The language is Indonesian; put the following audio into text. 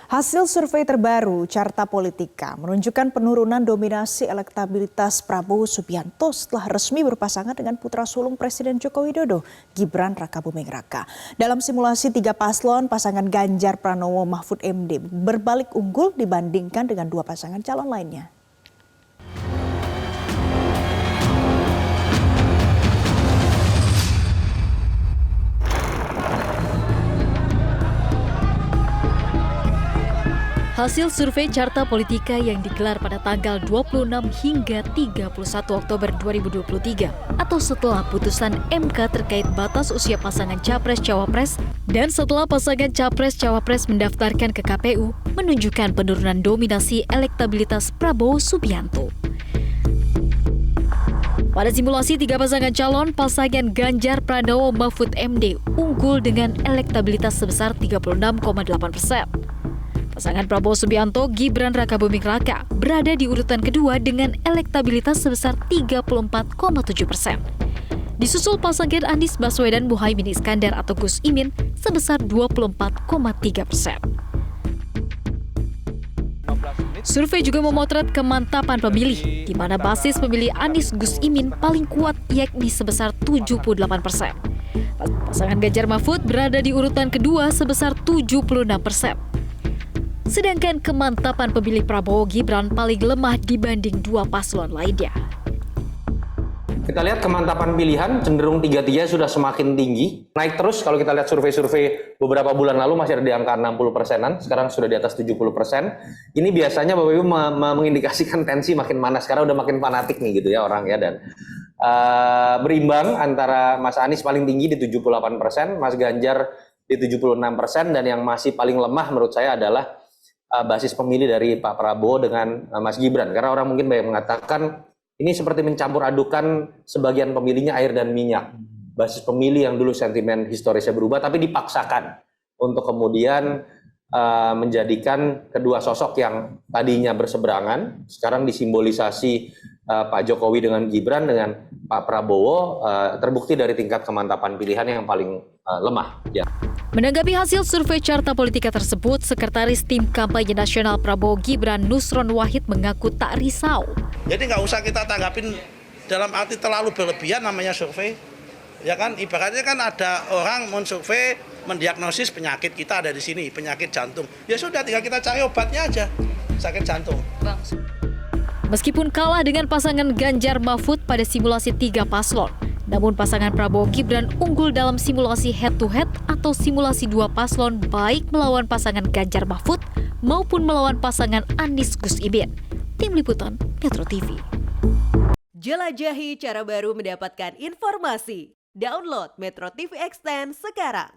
Hasil survei terbaru Carta Politika menunjukkan penurunan dominasi elektabilitas Prabowo Subianto setelah resmi berpasangan dengan putra sulung Presiden Joko Widodo, Gibran Rakabuming Raka. Dalam simulasi 3 paslon, pasangan Ganjar Pranowo Mahfud MD berbalik unggul dibandingkan dengan 2 pasangan calon lainnya. Hasil survei Carta Politika yang digelar pada tanggal 26 hingga 31 Oktober 2023 atau setelah putusan MK terkait batas usia pasangan Capres-Cawapres dan setelah pasangan Capres-Cawapres mendaftarkan ke KPU menunjukkan penurunan dominasi elektabilitas Prabowo Subianto. Pada simulasi 3 pasangan calon, pasangan Ganjar Pranowo Mahfud MD unggul dengan elektabilitas sebesar 36,8%. Pasangan Prabowo Subianto Gibran Rakabuming Raka berada di urutan kedua dengan elektabilitas sebesar 34,7%. Disusul pasangan Anies Baswedan Muhaimin Iskandar atau Gus Imin sebesar 24,3%. Survei juga memotret kemantapan pemilih, di mana basis pemilih Anies Gus Imin paling kuat yakni sebesar 78%. Pasangan Ganjar Mahfud berada di urutan kedua sebesar 76%. Sedangkan kemantapan pemilih Prabowo Gibran paling lemah dibanding 2 paslon lainnya. Kita lihat kemantapan pilihan cenderung 3-3 sudah semakin tinggi. Naik terus kalau kita lihat survei-survei beberapa bulan lalu masih ada di angka 60%-an, sekarang sudah di atas 70%. Ini biasanya Bapak Ibu mengindikasikan tensi makin panas, karena udah makin fanatik nih gitu ya orang ya. Dan berimbang antara Mas Anies paling tinggi di 78%, Mas Ganjar di 76%, dan yang masih paling lemah menurut saya adalah basis pemilih dari Pak Prabowo dengan Mas Gibran. Karena orang mungkin banyak mengatakan ini seperti mencampur adukan sebagian pemilihnya air dan minyak. Basis pemilih yang dulu sentimen historisnya berubah tapi dipaksakan untuk kemudian menjadikan kedua sosok yang tadinya berseberangan sekarang disimbolisasi Pak Jokowi dengan Gibran dengan Pak Prabowo terbukti dari tingkat kemantapan pilihan yang paling lemah. Ya. Menanggapi hasil survei Carta Politika tersebut, Sekretaris Tim Kampanye Nasional Prabowo Gibran Nusron Wahid mengaku tak risau. Jadi nggak usah kita tanggapin dalam arti terlalu berlebihan namanya survei. Ya kan, ibaratnya kan ada orang mensurvei, mendiagnosis penyakit kita ada di sini, penyakit jantung. Ya sudah, tinggal kita cari obatnya aja, sakit jantung. Bang. Meskipun kalah dengan pasangan Ganjar Mahfud pada simulasi 3 paslon, namun pasangan Prabowo Gibran unggul dalam simulasi head-to-head atau simulasi 2 paslon baik melawan pasangan Ganjar Mahfud maupun melawan pasangan Anies Gus Imin. Tim Liputan Metro TV. Jelajahi cara baru mendapatkan informasi. Download Metro TV Extend sekarang.